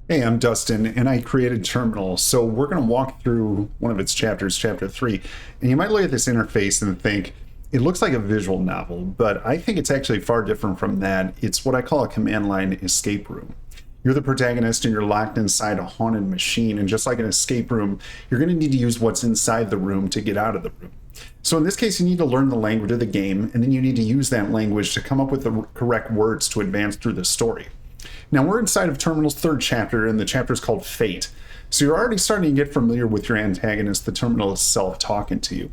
Hey, I'm Dustin, and I created Terminal. So we're going to walk through one of its chapters, Chapter 3. And you might look at this interface and think, it looks like a visual novel, but I think it's actually far different from that. It's what I call a command line escape room. You're the protagonist and you're locked inside a haunted machine. And just like an escape room, you're going to need to use what's inside the room to get out of the room. So in this case, you need to learn the language of the game, and then you need to use that language to come up with the correct words to advance through the story. Now, we're inside of Terminal's third chapter, and the chapter is called Fate. So you're already starting to get familiar with your antagonist, the Terminal itself, talking to you.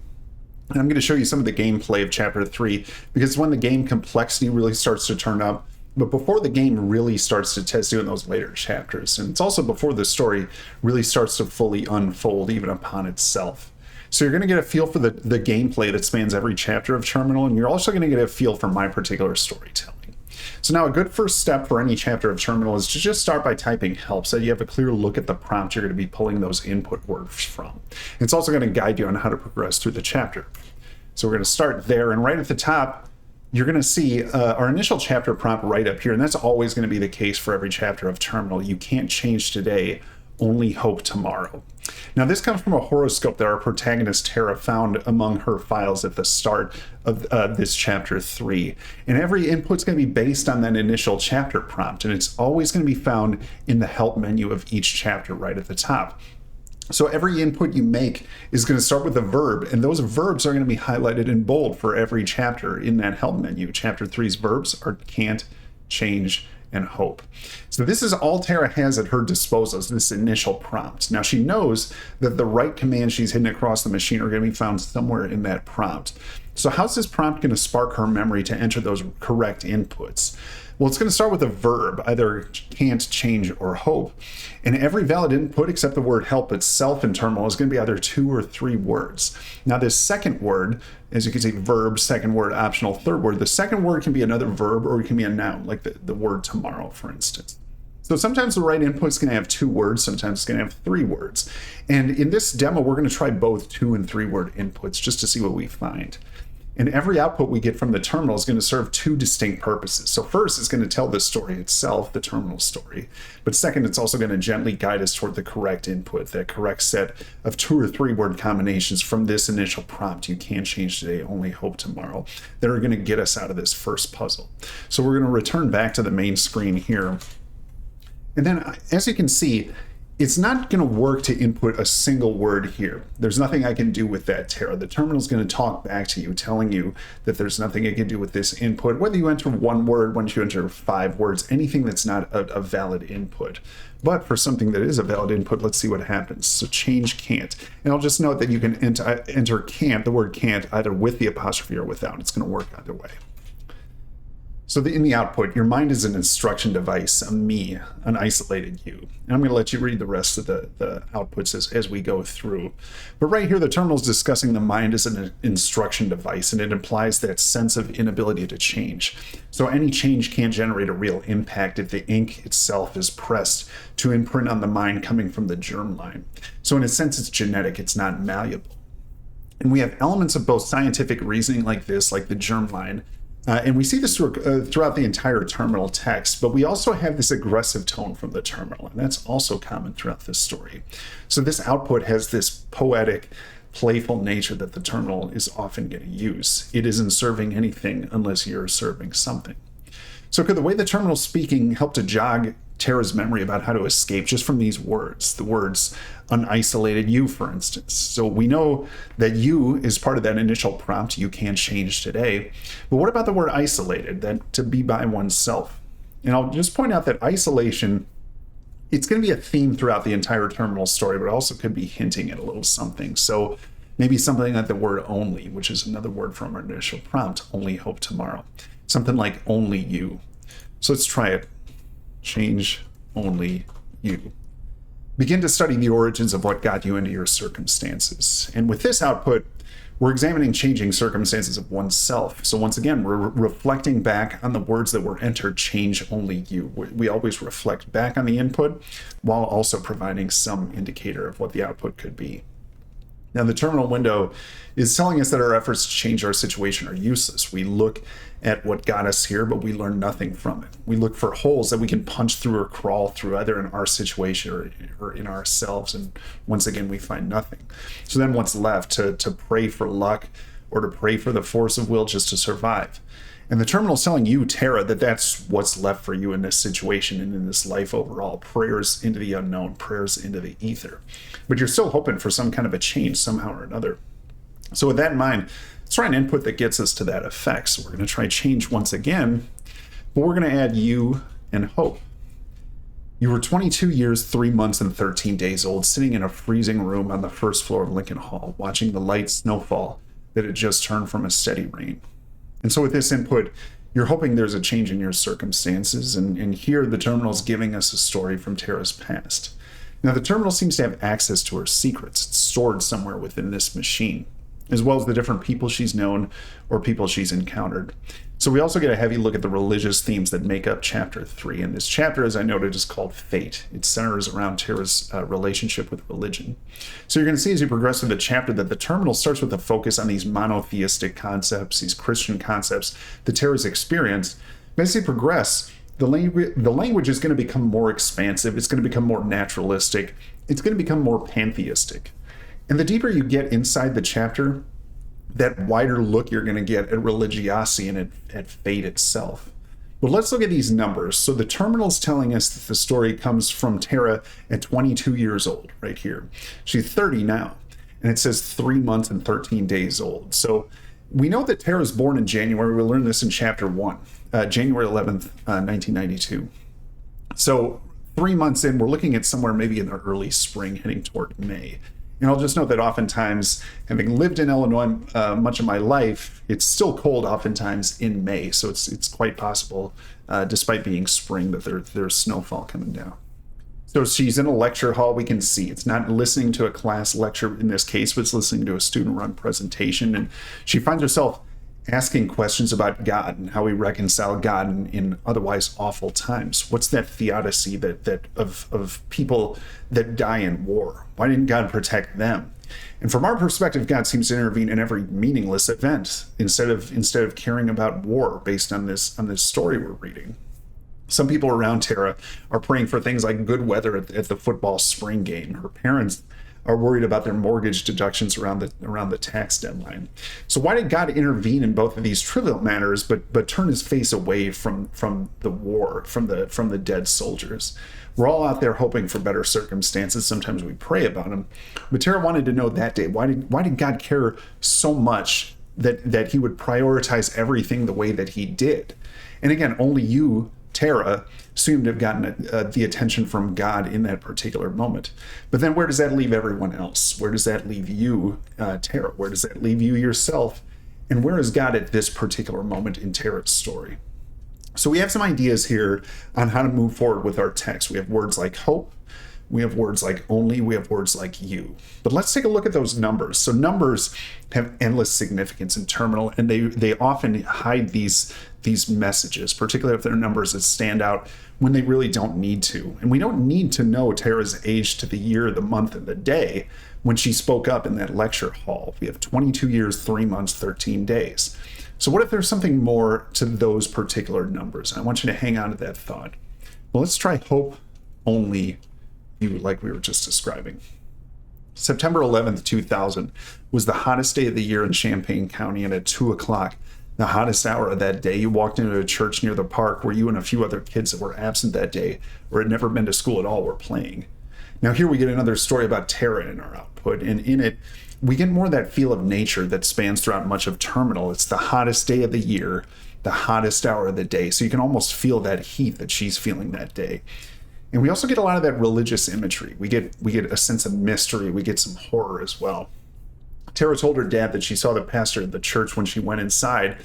And I'm going to show you some of the gameplay of Chapter 3, because it's when the game complexity really starts to turn up, but before the game really starts to test you in those later chapters. And it's also before the story really starts to fully unfold, even upon itself. So you're going to get a feel for the gameplay that spans every chapter of Terminal, and you're also going to get a feel for my particular storytelling. So now a good first step for any chapter of Terminal is to just start by typing help so that you have a clear look at the prompt you're going to be pulling those input words from. It's also going to guide you on how to progress through the chapter. So we're going to start there, and right at the top, you're going to see our initial chapter prompt right up here, and that's always going to be the case for every chapter of Terminal. You can't change today, only hope tomorrow. Now, this comes from a horoscope that our protagonist Tera found among her files at the start of this chapter 3. And every input's going to be based on that initial chapter prompt, and it's always going to be found in the help menu of each chapter right at the top. So every input you make is going to start with a verb, and those verbs are going to be highlighted in bold for every chapter in that help menu. Chapter 3's verbs are can't, change, and hope. So this is all Tera has at her disposal, is this initial prompt. Now she knows that the right commands she's hidden across the machine are going to be found somewhere in that prompt. So how's this prompt going to spark her memory to enter those correct inputs? Well, it's going to start with a verb, either can't, change, or hope. And every valid input except the word help itself in Terminal is going to be either 2 or 3 words. Now this second word, as you can see, verb, second word, optional, third word. The second word can be another verb or it can be a noun, like the word tomorrow, for instance. So sometimes the right input is going to have 2 words, sometimes it's going to have 3 words. And in this demo, we're going to try both 2 and 3 word inputs just to see what we find. And every output we get from the terminal is going to serve 2 distinct purposes. So first, it's going to tell the story itself, the terminal story. But second, it's also going to gently guide us toward the correct input, that correct set of 2 or 3 word combinations from this initial prompt, you can't change today, only hope tomorrow, that are going to get us out of this first puzzle. So we're going to return back to the main screen here. And then, as you can see, it's not going to work to input a single word here. There's nothing I can do with that, Tera. The terminal is going to talk back to you, telling you that there's nothing it can do with this input. Whether you enter 1 word, once you enter 5 words, anything that's not a valid input. But for something that is a valid input, let's see what happens. So change can't. And I'll just note that you can enter can't, the word can't, either with the apostrophe or without. It's going to work either way. So in the output, your mind is an instruction device, a me, an isolated you. And I'm going to let you read the rest of the outputs as we go through. But right here, the terminal is discussing the mind as an instruction device, and it implies that sense of inability to change. So any change can't generate a real impact if the ink itself is pressed to imprint on the mind coming from the germline. So in a sense, it's genetic, it's not malleable. And we have elements of both scientific reasoning like this, like the germline, and we see this throughout the entire terminal text, but we also have this aggressive tone from the terminal, and that's also common throughout this story. So this output has this poetic, playful nature that the terminal is often going to use. It isn't serving anything unless you're serving something. So could the way the terminal's speaking help to jog Tera's memory about how to escape just from these words, the words unisolated you, for instance? So we know that you is part of that initial prompt, you can't change today. But what about the word isolated, that to be by oneself? And I'll just point out that isolation, it's going to be a theme throughout the entire terminal story, but also could be hinting at a little something. So maybe something like the word only, which is another word from our initial prompt, only hope tomorrow. Something like only you. So let's try it. Change only you. Begin to study the origins of what got you into your circumstances. And with this output, we're examining changing circumstances of oneself. So once again, we're reflecting back on the words that were entered, change only you. We always reflect back on the input while also providing some indicator of what the output could be. Now, the terminal window is telling us that our efforts to change our situation are useless. We look at what got us here, but we learn nothing from it. We look for holes that we can punch through or crawl through, either in our situation or in ourselves. And once again, we find nothing. So then what's left? To pray for luck or to pray for the force of will just to survive. And the terminal is telling you, Tera, that that's what's left for you in this situation and in this life overall. Prayers into the unknown, prayers into the ether. But you're still hoping for some kind of a change somehow or another. So with that in mind, let's try an input that gets us to that effect. So we're going to try change once again, but we're going to add you and hope. You were 22 years, 3 months, and 13 days old, sitting in a freezing room on the first floor of Lincoln Hall, watching the light snowfall that had just turned from a steady rain. And so with this input, you're hoping there's a change in your circumstances, and here the terminal is giving us a story from Tera's past. Now, the terminal seems to have access to her secrets. It's stored somewhere within this machine, as well as the different people she's known or people she's encountered. So we also get a heavy look at the religious themes that make up chapter 3. And this chapter, as I noted, is called Fate. It centers around Tera's relationship with religion. So you're going to see as you progress through the chapter that the terminal starts with a focus on these monotheistic concepts, these Christian concepts that Tera's experienced. But as you progress, the language is going to become more expansive. It's going to become more naturalistic. It's going to become more pantheistic. And the deeper you get inside the chapter, that wider look you're going to get at religiosity and at fate itself. But let's look at these numbers. So the terminal's telling us that the story comes from Tera at 22 years old, right here. She's 30 now, and it says 3 months and 13 days old. So we know that Tera was born in January. We learned this in chapter 1, January 11th, 1992. So 3 months in, we're looking at somewhere maybe in the early spring, heading toward May. And I'll just note that oftentimes, having lived in Illinois much of my life, it's still cold oftentimes in May. So it's quite possible, despite being spring, that there's snowfall coming down. So she's in a lecture hall, we can see. It's not listening to a class lecture in this case, but it's listening to a student-run presentation. And she finds herself asking questions about God and how we reconcile God in otherwise awful times. What's that theodicy that of people that die in war? Why didn't God protect them? And from our perspective, God seems to intervene in every meaningless event instead of caring about war based on this story we're reading. Some people around Tera are praying for things like good weather at the football spring game. Her parents are worried about their mortgage deductions around the tax deadline. So why did God intervene in both of these trivial matters, but turn his face away from the war, from the dead soldiers? We're all out there hoping for better circumstances. Sometimes we pray about them. But Tera wanted to know that day, why did God care so much that he would prioritize everything the way that he did? And again, only you, Tera, seemed to have gotten the attention from God in that particular moment. But then where does that leave everyone else? Where does that leave you, Tera? Where does that leave you yourself? And where is God at this particular moment in Tera's story? So we have some ideas here on how to move forward with our text. We have words like hope. We have words like only. We have words like you. But let's take a look at those numbers. So numbers have endless significance in terminal, and they often hide these messages, particularly if they're numbers that stand out when they really don't need to. And we don't need to know Tera's age to the year, the month, and the day when she spoke up in that lecture hall. We have 22 years, 3 months, 13 days. So what if there's something more to those particular numbers? I want you to hang on to that thought. Well, let's try hope only you, like we were just describing. September 11th, 2000 was the hottest day of the year in Champaign County, and at 2 o'clock, the hottest hour of that day, you walked into a church near the park where you and a few other kids that were absent that day or had never been to school at all were playing. Now here we get another story about Tera in our output, and in it, we get more of that feel of nature that spans throughout much of terminal. It's the hottest day of the year, the hottest hour of the day, so you can almost feel that heat that she's feeling that day. And we also get a lot of that religious imagery. We get a sense of mystery. We get some horror as well. Tera told her dad that she saw the pastor at the church when she went inside,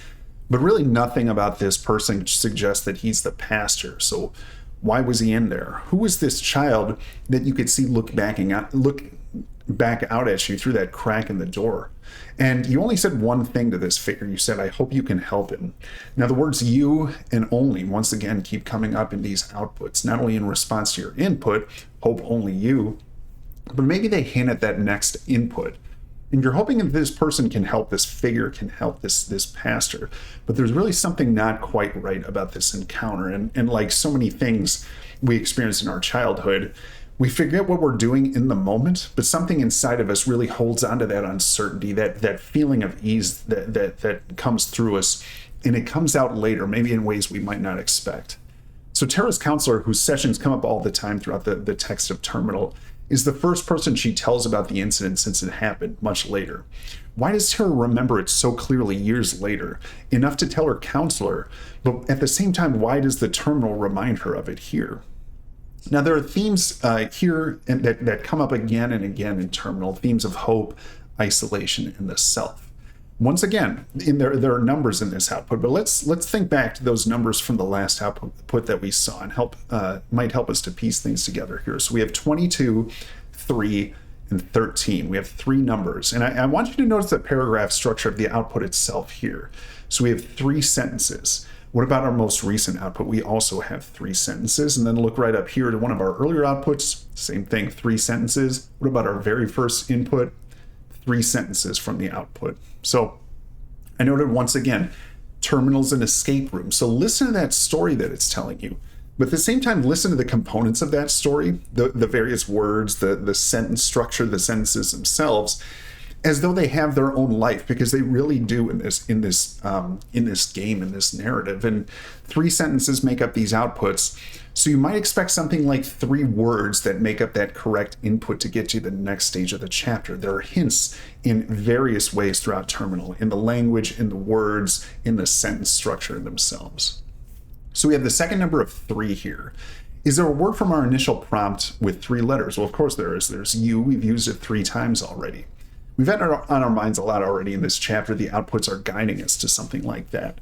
but really nothing about this person suggests that he's the pastor. So why was he in there? Who was this child that you could see look back out at you through that crack in the door? And you only said one thing to this figure. You said, I hope you can help him. Now the words you and only once again keep coming up in these outputs, not only in response to your input, hope only you, but maybe they hint at that next input. And you're hoping that this person can help, this figure can help, this pastor. But there's really something not quite right about this encounter. And like so many things we experience in our childhood, we forget what we're doing in the moment, but something inside of us really holds on to that uncertainty, that feeling of ease that comes through us. And it comes out later, maybe in ways we might not expect. So Tera's counselor, whose sessions come up all the time throughout the text of Terminal, is the first person she tells about the incident since it happened much later. Why does Tera remember it so clearly years later, enough to tell her counselor, but at the same time, why does the Terminal remind her of it here? Now, there are themes here that come up again and again in Terminal, themes of hope, isolation, and the self. Once again, there are numbers in this output, but let's think back to those numbers from the last output that we saw and might help us to piece things together here. So we have 22, 3, and 13. We have 3 numbers. And I want you to notice the paragraph structure of the output itself here. So we have 3 sentences. What about our most recent output? We also have 3 sentences. And then look right up here to one of our earlier outputs. Same thing, 3 sentences. What about our very first input? 3 sentences from the output. So I noted once again, Terminal's an escape room. So listen to that story that it's telling you. But at the same time, listen to the components of that story, the various words, the sentence structure, the sentences themselves, as though they have their own life, because they really do in this game, in this narrative. And 3 sentences make up these outputs. So you might expect something like 3 words that make up that correct input to get you to the next stage of the chapter. There are hints in various ways throughout Terminal, in the language, in the words, in the sentence structure themselves. So we have the second number of 3 here. Is there a word from our initial prompt with 3 letters? Well, of course there is. There's you. We've used it 3 times already. We've had it on our minds a lot already in this chapter. The outputs are guiding us to something like that.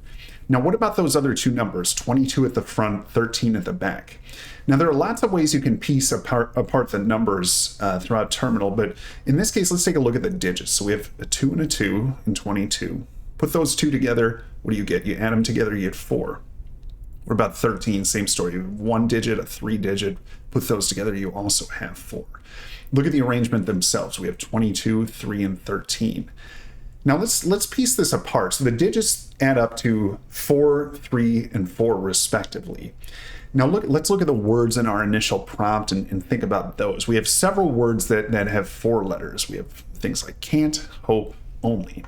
Now, what about those other 2 numbers, 22 at the front, 13 at the back? Now, there are lots of ways you can piece apart the numbers throughout Terminal, but in this case, let's take a look at the digits. So we have a 2 and a 2 in 22. Put those 2 together, what do you get? You add them together, you get 4. What about 13? Same story. 1 digit, a 3 digit. Put those together, you also have 4. Look at the arrangement themselves. We have 22, 3, and 13. Now let's piece this apart. So the digits add up to 4, 3, and 4 respectively. Now let's look at the words in our initial prompt and think about those. We have several words that have 4 letters. We have things like can't, hope, only.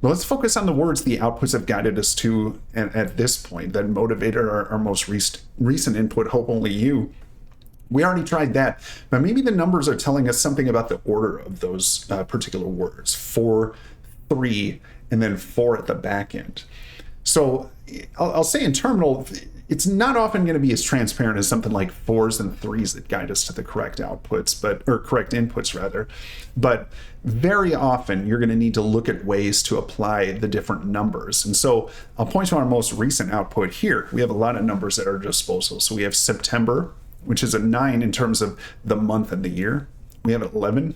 But let's focus on the words the outputs have guided us to at this point that motivated our most recent input, hope, only you. We already tried that, but maybe the numbers are telling us something about the order of those particular words. 4, 3, and then 4 at the back end. So I'll say in Terminal, it's not often going to be as transparent as something like 4s and 3s that guide us to the correct outputs, or correct inputs rather. But very often you're going to need to look at ways to apply the different numbers. And so I'll point to our most recent output here. We have a lot of numbers at our disposal. So we have September, which is a 9 in terms of the month and the year. We have 11.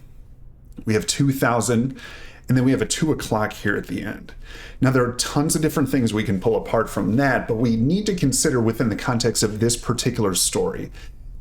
We have 2000. And then we have a 2 o'clock here at the end. Now, there are tons of different things we can pull apart from that, but we need to consider within the context of this particular story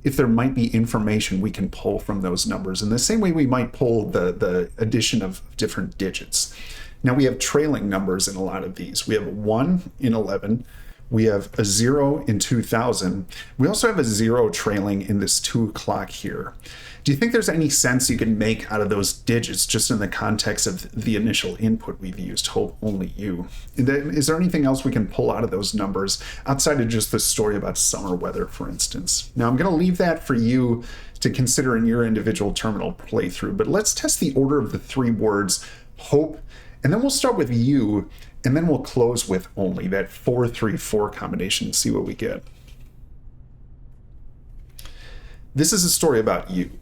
if there might be information we can pull from those numbers in the same way we might pull the addition of different digits. Now, we have trailing numbers in a lot of these. We have a 1 in 11. We have a 0 in 2000. We also have a 0 trailing in this 2 o'clock here. Do you think there's any sense you can make out of those digits just in the context of the initial input we've used, hope, only you? Is there anything else we can pull out of those numbers outside of just the story about summer weather, for instance? Now, I'm going to leave that for you to consider in your individual Terminal playthrough, but let's test the order of the 3 words, hope, and then we'll start with you, and then we'll close with only, that 4-3-4 combination, and see what we get. This is a story about you.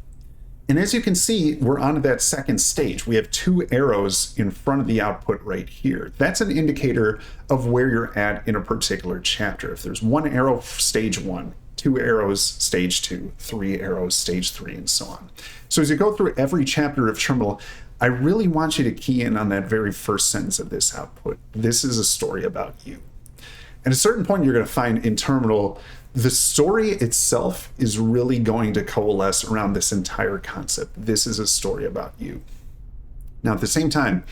And as you can see, we're on to that second stage. We have 2 arrows in front of the output right here. That's an indicator of where you're at in a particular chapter. If there's 1 arrow, stage 1, 2 arrows, stage 2, 3 arrows, stage 3, and so on. So as you go through every chapter of Terminal, I really want you to key in on that very first sentence of this output. This is a story about you. At a certain point, you're going to find in Terminal, the story itself is really going to coalesce around this entire concept. This is a story about you. Now, at the same time,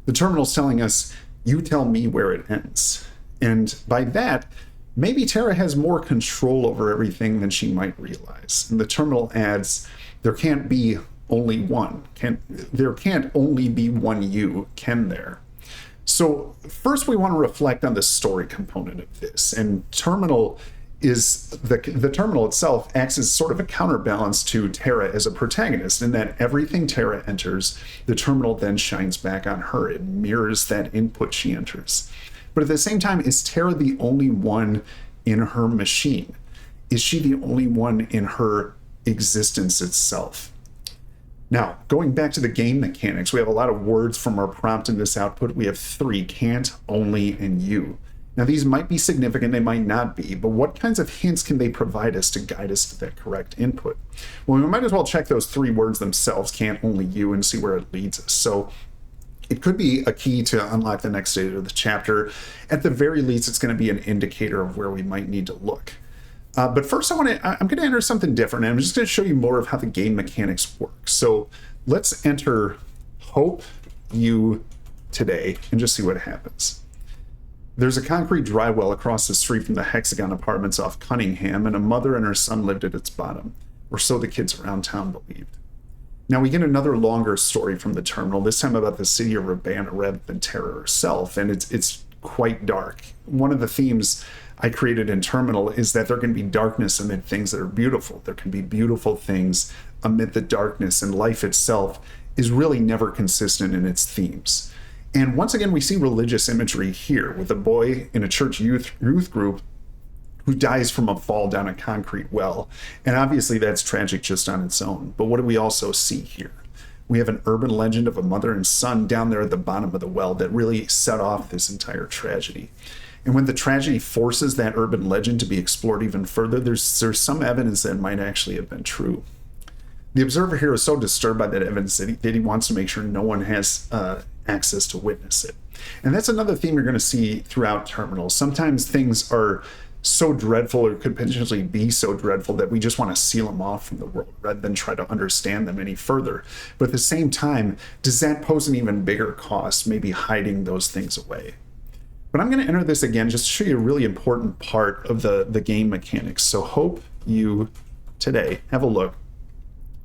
the terminal's telling us, you tell me where it ends. And by that, maybe Tera has more control over everything than she might realize. And the terminal adds, there can't be only one. There can't only be one you, can there? So first we want to reflect on the story component of this. And terminal is the terminal itself acts as sort of a counterbalance to Tera as a protagonist, in that everything Tera enters, the terminal then shines back on her. It mirrors that input she enters. But at the same time, is Tera the only one in her machine? Is she the only one in her existence itself? Now, going back to the game mechanics, we have a lot of words from our prompt in this output. We have 3, can't, only, and you. Now, these might be significant, they might not be, but what kinds of hints can they provide us to guide us to that correct input? Well, we might as well check those 3 words themselves, can't, only, you, and see where it leads us. So it could be a key to unlock the next stage of the chapter. At the very least, it's going to be an indicator of where we might need to look. But first, I'm going to enter something different, and I'm just going to show you more of how the game mechanics work. So let's enter hope you today and just see what happens. There's a concrete dry well across the street from the Hexagon Apartments off Cunningham, and a mother and her son lived at its bottom, or so the kids around town believed. Now we get another longer story from the terminal, this time about the city of Rabanna rather than Tera herself, and it's quite dark. One of the themes I created in Terminal is that there can be darkness amid things that are beautiful. There can be beautiful things amid the darkness, and life itself is really never consistent in its themes. And once again, we see religious imagery here with a boy in a church youth group who dies from a fall down a concrete well. And obviously that's tragic just on its own. But what do we also see here? We have an urban legend of a mother and son down there at the bottom of the well that really set off this entire tragedy. And when the tragedy forces that urban legend to be explored even further, there's some evidence that it might actually have been true. The observer here is so disturbed by that evidence that he wants to make sure no one has access to witness it. And that's another theme you're going to see throughout Terminal. Sometimes things are so dreadful, or could potentially be so dreadful, that we just want to seal them off from the world rather than try to understand them any further. But at the same time, does that pose an even bigger cost, maybe hiding those things away? But I'm going to enter this again just to show you a really important part of the game mechanics. So hope you today. Have a look.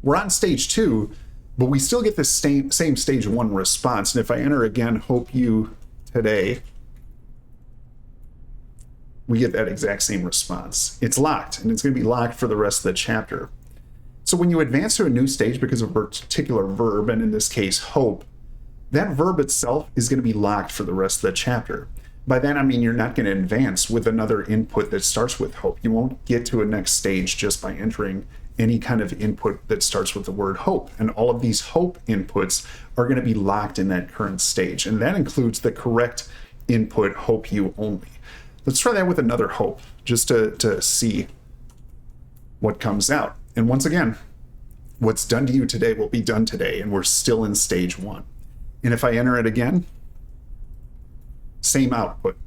We're on stage 2, but we still get the same stage 1 response. And if I enter again, hope you today, we get that exact same response. It's locked, and it's going to be locked for the rest of the chapter. So when you advance to a new stage because of a particular verb, and in this case, hope, that verb itself is going to be locked for the rest of the chapter. By that, I mean you're not going to advance with another input that starts with hope. You won't get to a next stage just by entering any kind of input that starts with the word hope. And all of these hope inputs are going to be locked in that current stage. And that includes the correct input, hope you only. Let's try that with another hope, just to see what comes out. And once again, what's done to you today will be done today, and we're still in stage 1. And if I enter it again, same output.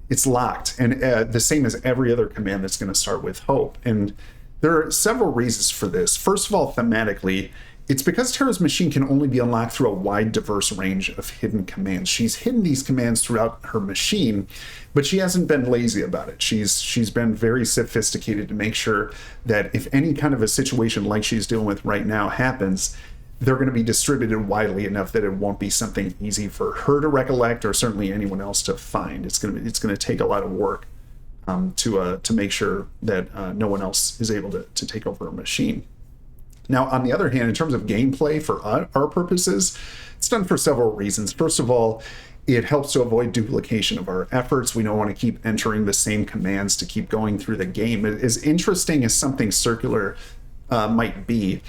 It's locked, and the same as every other command that's going to start with hope. And there are several reasons for this. First of all, thematically, it's because Tera's machine can only be unlocked through a wide, diverse range of hidden commands. She's hidden these commands throughout her machine, but she hasn't been lazy about it. She's been very sophisticated to make sure that if any kind of a situation like she's dealing with right now happens, they're going to be distributed widely enough that it won't be something easy for her to recollect, or certainly anyone else to find. It's going to take a lot of work to make sure that no one else is able to take over a machine. Now, on the other hand, in terms of gameplay for our purposes, it's done for several reasons. First of all, it helps to avoid duplication of our efforts. We don't want to keep entering the same commands to keep going through the game. As interesting as something circular might be,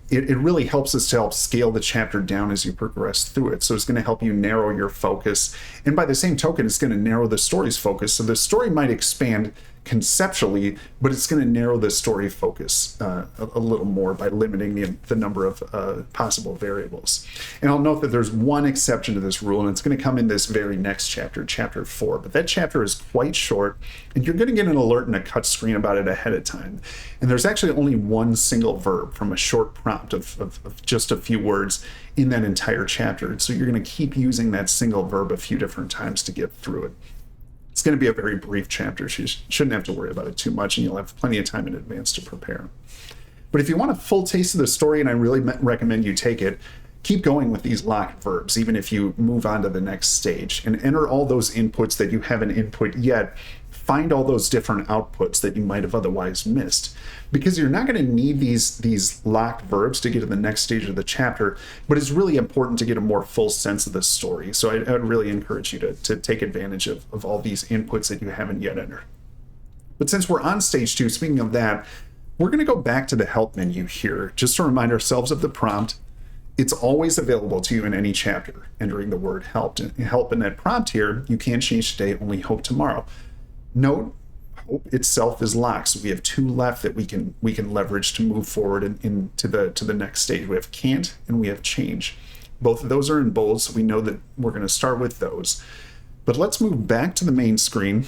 it really helps us to help scale the chapter down as you progress through it. So it's going to help you narrow your focus. And by the same token, it's going to narrow the story's focus. So the story might expand conceptually, but it's going to narrow the story focus a little more by limiting the number of possible variables. And I'll note that there's one exception to this rule, and it's going to come in this very next chapter, chapter 4. But that chapter is quite short, and you're going to get an alert and a cut screen about it ahead of time. And there's actually only one single verb from a short prompt of just a few words in that entire chapter. So you're going to keep using that single verb a few different times to get through it. It's going to be a very brief chapter, so you shouldn't have to worry about it too much, and you'll have plenty of time in advance to prepare. But if you want a full taste of the story, and I really recommend you take it, keep going with these locked verbs, even if you move on to the next stage, and enter all those inputs that you haven't input yet. Find all those different outputs that you might have otherwise missed, because you're not going to need these locked verbs to get to the next stage of the chapter, but it's really important to get a more full sense of the story. So I would really encourage you to take advantage of all these inputs that you haven't yet entered. But since we're on stage 2, speaking of that, we're going to go back to the help menu here, just to remind ourselves of the prompt. It's always available to you in any chapter, entering the word help. Help in that prompt here, you can't change today, only hope tomorrow. Note, hope itself is locked, so we have 2 left that we can leverage to move forward into the next stage. We have can't and we have change. Both of those are in bold, so we know that we're going to start with those. But let's move back to the main screen,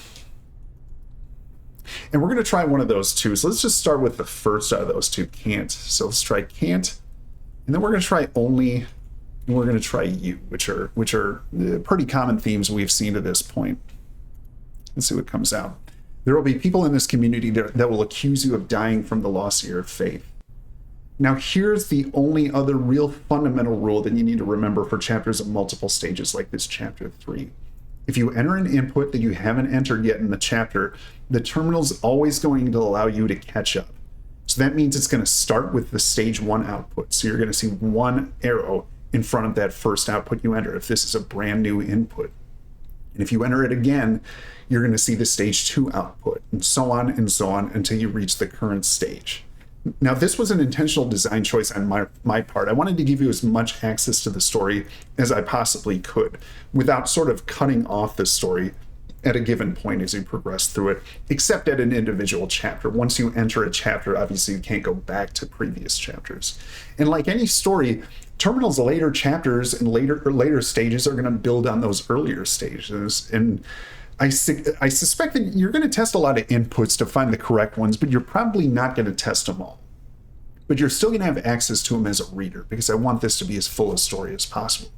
and we're going to try one of those 2. So let's just start with the first out of those 2, can't. So let's try can't, and then we're going to try only, and we're going to try you, which are pretty common themes we've seen to this point. Let's see what comes out. There will be people in this community that will accuse you of dying from the loss of your faith. Now, here's the only other real fundamental rule that you need to remember for chapters of multiple stages like this chapter 3. If you enter an input that you haven't entered yet in the chapter, the terminal's always going to allow you to catch up. So that means it's going to start with the stage 1 output. So you're going to see 1 arrow in front of that first output you enter if this is a brand new input. And if you enter it again, you're going to see the stage 2 output, and so on until you reach the current stage. Now, this was an intentional design choice on my part. I wanted to give you as much access to the story as I possibly could without sort of cutting off the story at a given point as you progress through it, except at an individual chapter. Once you enter a chapter, obviously you can't go back to previous chapters. And like any story, Terminal's later chapters and later stages are going to build on those earlier stages. And I suspect that you're going to test a lot of inputs to find the correct ones, but you're probably not going to test them all. But you're still going to have access to them as a reader, because I want this to be as full a story as possible.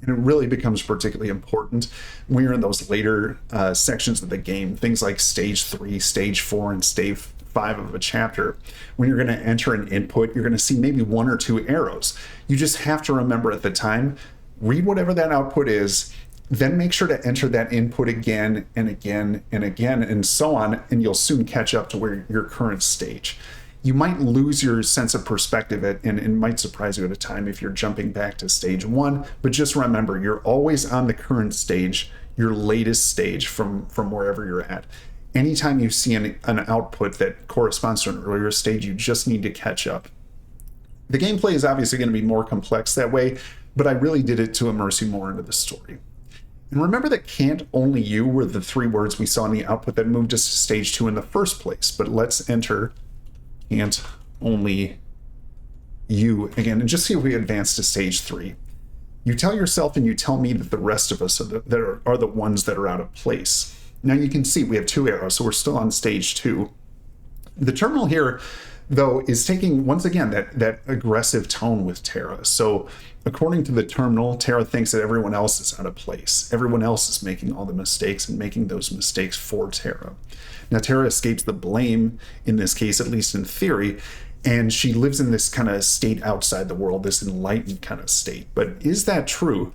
And it really becomes particularly important when you're in those later sections of the game, things like stage 3, stage 4, and stage 5 of a chapter. When you're going to enter an input, you're going to see maybe 1 or 2 arrows. You just have to remember at the time, read whatever that output is, then make sure to enter that input again and again and again and so on, and you'll soon catch up to where your current stage. You might lose your sense of perspective and it might surprise you at a time if you're jumping back to stage 1, but just remember, you're always on the current stage, your latest stage from wherever you're at. Anytime you see an output that corresponds to an earlier stage, you just need to catch up. The gameplay is obviously going to be more complex that way, but I really did it to immerse you more into the story. And remember that can't, only you were the 3 words we saw in the output that moved us to stage 2 in the first place. But let's enter can't, only you again, and just see if we advance to stage 3. You tell yourself and you tell me that the rest of us are the ones that are out of place. Now you can see we have 2 arrows, so we're still on stage 2. The terminal here, though, is taking, once again, that aggressive tone with Tera. So according to the terminal, Tera thinks that everyone else is out of place. Everyone else is making all the mistakes and making those mistakes for Tera. Now, Tera escapes the blame, in this case, at least in theory, and she lives in this kind of state outside the world, this enlightened kind of state. But is that true?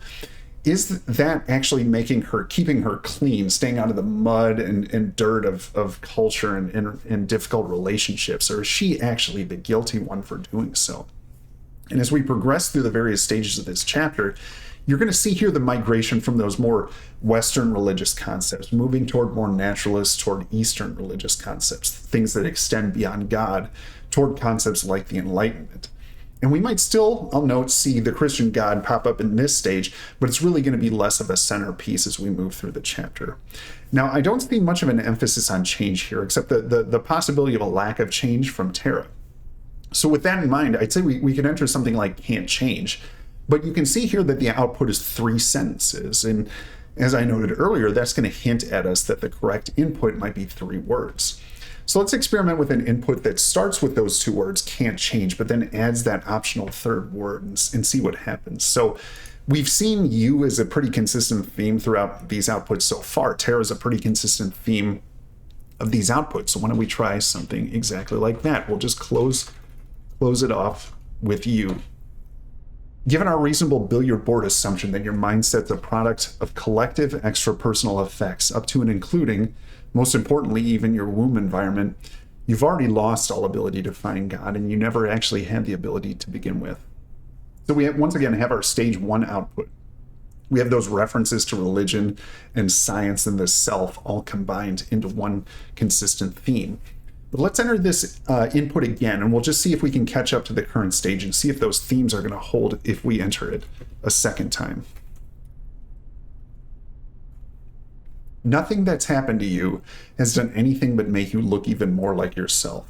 Is that actually keeping her clean, staying out of the mud and dirt of culture and difficult relationships, or is she actually the guilty one for doing so? And as we progress through the various stages of this chapter, you're going to see here the migration from those more Western religious concepts, moving toward more naturalist, toward Eastern religious concepts, things that extend beyond God, toward concepts like the Enlightenment. And we might still, I'll note, see the Christian God pop up in this stage, but it's really going to be less of a centerpiece as we move through the chapter. Now, I don't see much of an emphasis on change here, except the possibility of a lack of change from Tera. So with that in mind, I'd say we could enter something like can't change. But you can see here that the output is 3 sentences. And as I noted earlier, that's going to hint at us that the correct input might be 3 words. So let's experiment with an input that starts with those 2 words, can't change, but then adds that optional 3rd word and see what happens. So we've seen you as a pretty consistent theme throughout these outputs so far. Tera is a pretty consistent theme of these outputs. So why don't we try something exactly like that? We'll just close it off with you. Given our reasonable billiard board assumption that your mindset's a product of collective extrapersonal effects up to and including, most importantly, even your womb environment, you've already lost all ability to find God, and you never actually had the ability to begin with. So we once again have our stage 1 output. We have those references to religion and science and the self all combined into one consistent theme. But let's enter this input again, and we'll just see if we can catch up to the current stage and see if those themes are going to hold if we enter it a second time. Nothing that's happened to you has done anything but make you look even more like yourself.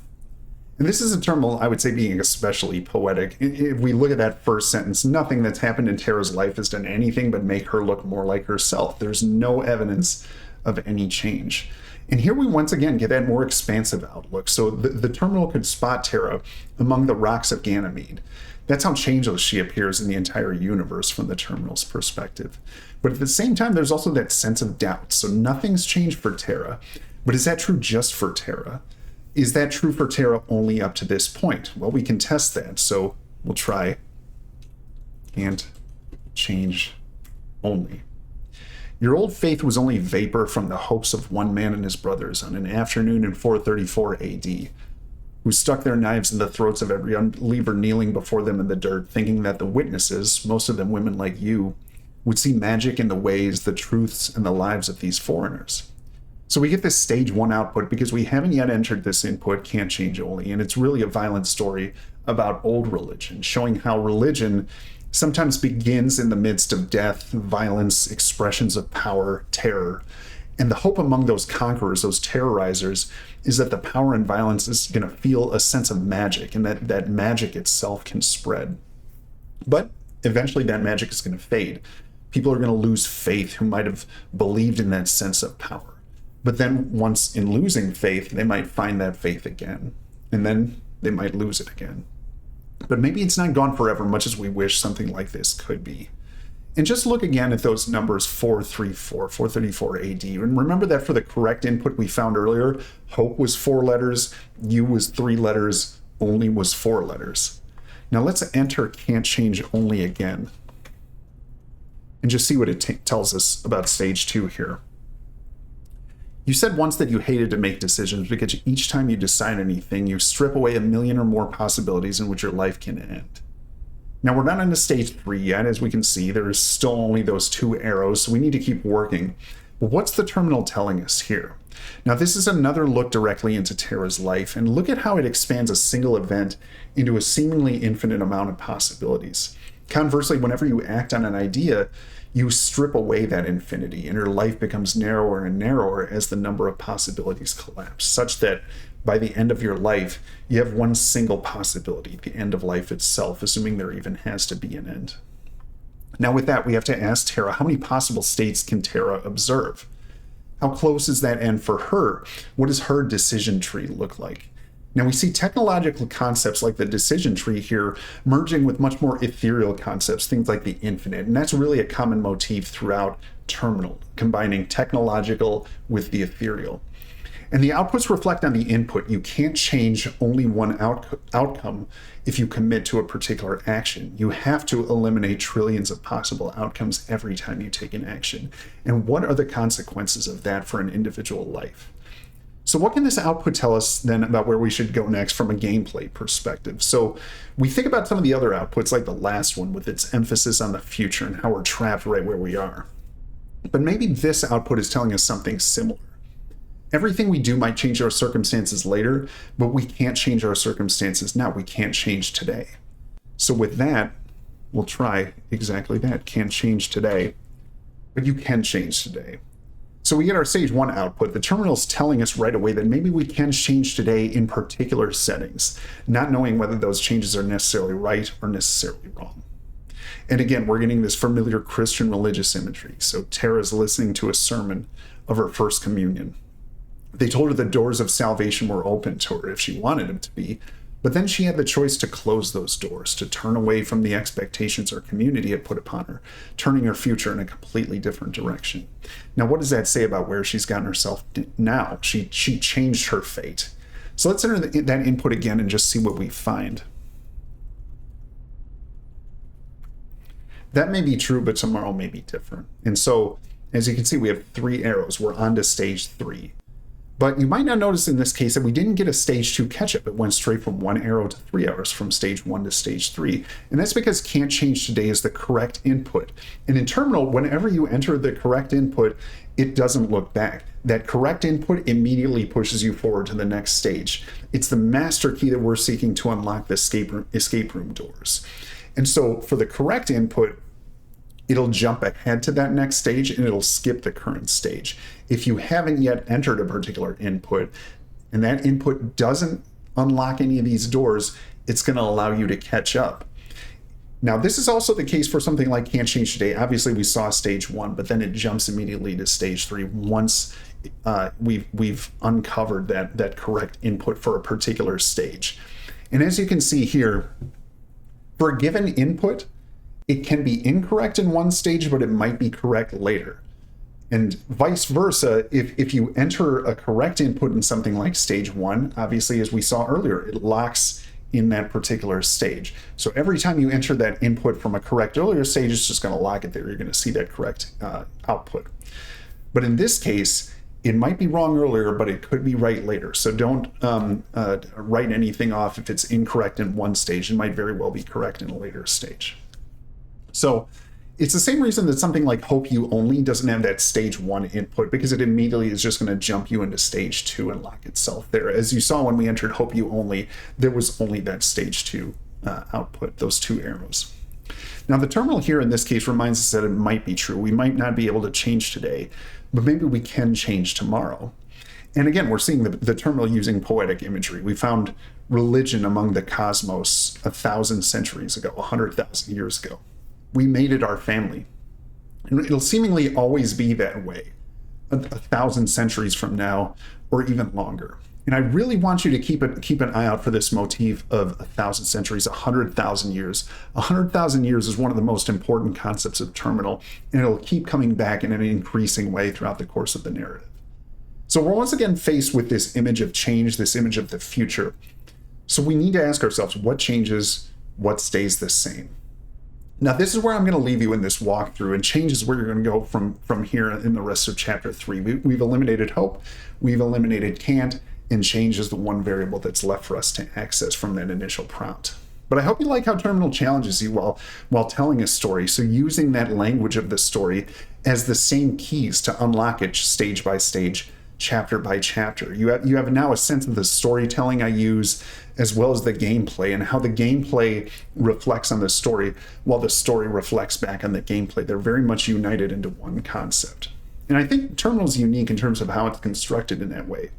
And this is a terminal, I would say, being especially poetic. If we look at that first sentence, nothing that's happened in Tera's life has done anything but make her look more like herself. There's no evidence of any change. And here we once again get that more expansive outlook. So the terminal could spot Tera among the rocks of Ganymede. That's how changeless she appears in the entire universe from the terminal's perspective. But at the same time, there's also that sense of doubt. So nothing's changed for Tera. But is that true just for Tera? Is that true for Tera only up to this point? Well, we can test that. So we'll try can't change only. Your old faith was only vapor from the hopes of one man and his brothers on an afternoon in 434 AD, who stuck their knives in the throats of every unbeliever kneeling before them in the dirt, thinking that the witnesses, most of them women like you, would see magic in the ways, the truths, and the lives of these foreigners. So we get this stage 1 output because we haven't yet entered this input, can't change only, and it's really a violent story about old religion, showing how religion sometimes begins in the midst of death, violence, expressions of power, terror. And the hope among those conquerors, those terrorizers, is that the power and violence is going to feel a sense of magic, and that magic itself can spread. But eventually that magic is going to fade. People are going to lose faith who might have believed in that sense of power. But then once in losing faith, they might find that faith again, and then they might lose it again. But maybe it's not gone forever, much as we wish something like this could be. And just look again at those numbers 434 AD. And remember that for the correct input we found earlier, hope was 4 letters, you was 3 letters, only was 4 letters. Now let's enter can't change only again and just see what it tells us about stage 2 here. You said once that you hated to make decisions because each time you decide anything, you strip away a million or more possibilities in which your life can end. Now, we're not on to stage 3 yet. As we can see, there's still only those 2 arrows, so we need to keep working. But what's the terminal telling us here? Now, this is another look directly into Tera's life, and look at how it expands a single event into a seemingly infinite amount of possibilities. Conversely, whenever you act on an idea, you strip away that infinity, and your life becomes narrower and narrower as the number of possibilities collapse, such that by the end of your life, you have one single possibility, the end of life itself, assuming there even has to be an end. Now with that, we have to ask Tera, how many possible states can Tera observe? How close is that end for her? What does her decision tree look like? Now we see technological concepts like the decision tree here merging with much more ethereal concepts, things like the infinite. And that's really a common motif throughout Terminal, combining technological with the ethereal. And the outputs reflect on the input. You can't change only one outcome if you commit to a particular action. You have to eliminate trillions of possible outcomes every time you take an action. And what are the consequences of that for an individual life? So what can this output tell us then about where we should go next from a gameplay perspective? So we think about some of the other outputs, like the last one with its emphasis on the future and how we're trapped right where we are. But maybe this output is telling us something similar. Everything we do might change our circumstances later, but we can't change our circumstances now. We can't change today. So with that, we'll try exactly that. Can't change today, but you can change today. So we get our stage 1 output. The terminal's telling us right away that maybe we can change today in particular settings, not knowing whether those changes are necessarily right or necessarily wrong. And again, we're getting this familiar Christian religious imagery. So Tera's listening to a sermon of her first communion. They told her the doors of salvation were open to her if she wanted them to be, but then she had the choice to close those doors, to turn away from the expectations her community had put upon her, turning her future in a completely different direction. Now, what does that say about where she's gotten herself now? She changed her fate. So let's enter that input again and just see what we find. That may be true, but tomorrow may be different. And so, as you can see, we have 3 arrows. We're on to stage 3. But you might not notice in this case that we didn't get a stage 2 catch-up. It went straight from 1 arrow to 3 arrows, from stage 1 to stage 3. And that's because can't change today is the correct input. And in terminal, whenever you enter the correct input, it doesn't look back. That correct input immediately pushes you forward to the next stage. It's the master key that we're seeking to unlock the escape room doors. And so for the correct input, it'll jump ahead to that next stage and it'll skip the current stage. If you haven't yet entered a particular input and that input doesn't unlock any of these doors, it's going to allow you to catch up. Now, this is also the case for something like Can't Change Today. Obviously, we saw stage 1, but then it jumps immediately to stage 3 once we've uncovered that correct input for a particular stage. And as you can see here, for a given input, it can be incorrect in one stage, but it might be correct later. And vice versa, if you enter a correct input in something like stage 1, obviously, as we saw earlier, it locks in that particular stage. So every time you enter that input from a correct earlier stage, it's just going to lock it there. You're going to see that correct output. But in this case, it might be wrong earlier, but it could be right later. So don't write anything off if it's incorrect in one stage. It might very well be correct in a later stage. So it's the same reason that something like Hope You Only doesn't have that stage 1 input, because it immediately is just going to jump you into stage 2 and lock itself there. As you saw when we entered Hope You Only, there was only that stage 2 output, those 2 arrows. Now the terminal here in this case reminds us that it might be true. We might not be able to change today, but maybe we can change tomorrow. And again, we're seeing the terminal using poetic imagery. We found religion among the cosmos 1,000 centuries ago, 100,000 years ago. We made it our family. And it'll seemingly always be that way, 1,000 centuries from now, or even longer. And I really want you to keep an eye out for this motif of 1,000 centuries, 100,000 years. 100,000 years is one of the most important concepts of terminal, and it'll keep coming back in an increasing way throughout the course of the narrative. So we're once again faced with this image of change, this image of the future. So we need to ask ourselves, what changes, what stays the same? Now, this is where I'm going to leave you in this walkthrough, and change is where you're going to go from here in the rest of chapter 3. We've eliminated hope, we've eliminated can't, and change is the one variable that's left for us to access from that initial prompt. But I hope you like how terminal challenges you while telling a story, so using that language of the story as the same keys to unlock it stage by stage, chapter by chapter. You have now a sense of the storytelling I use, as well as the gameplay, and how the gameplay reflects on the story while the story reflects back on the gameplay. They're very much united into one concept. And I think Terminal is unique in terms of how it's constructed in that way.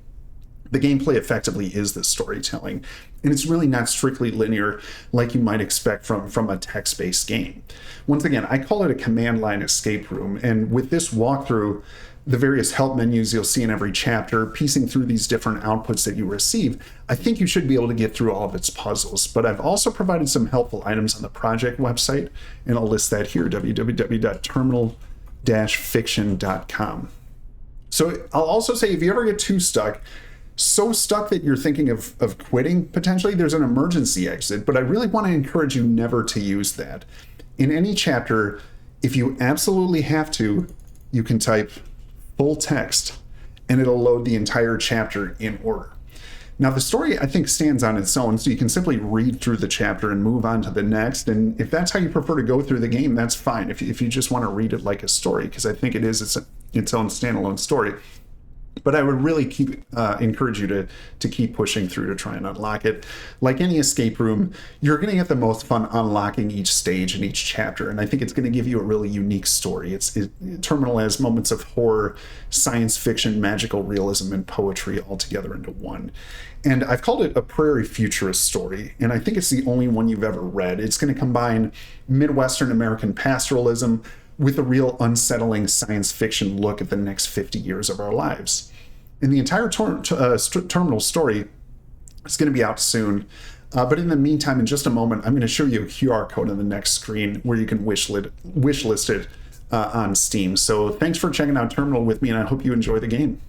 The gameplay effectively is the storytelling, and it's really not strictly linear like you might expect from a text-based game. Once again, I call it a command line escape room, and with this walkthrough, the various help menus you'll see in every chapter, piecing through these different outputs that you receive, I think you should be able to get through all of its puzzles. But I've also provided some helpful items on the project website, and I'll list that here, www.terminal-fiction.com. So I'll also say, if you ever get too stuck, so stuck that you're thinking of quitting, potentially, there's an emergency exit, but I really want to encourage you never to use that. In any chapter, if you absolutely have to, you can type full text, and it'll load the entire chapter in order. Now, the story, I think, stands on its own, so you can simply read through the chapter and move on to the next. And if that's how you prefer to go through the game, that's fine. If you just want to read it like a story, because I think it is its own standalone story. But I would really encourage you to keep pushing through to try and unlock it. Like any escape room, you're going to get the most fun unlocking each stage and each chapter, and I think it's going to give you a really unique story. Terminal has moments of horror, science fiction, magical realism, and poetry all together into one. And I've called it a prairie futurist story, and I think it's the only one you've ever read. It's going to combine Midwestern American pastoralism with a real unsettling science fiction look at the next 50 years of our lives. And the entire Terminal story is going to be out soon. But in the meantime, in just a moment, I'm going to show you a QR code on the next screen where you can wish list it on Steam. So thanks for checking out Terminal with me, and I hope you enjoy the game.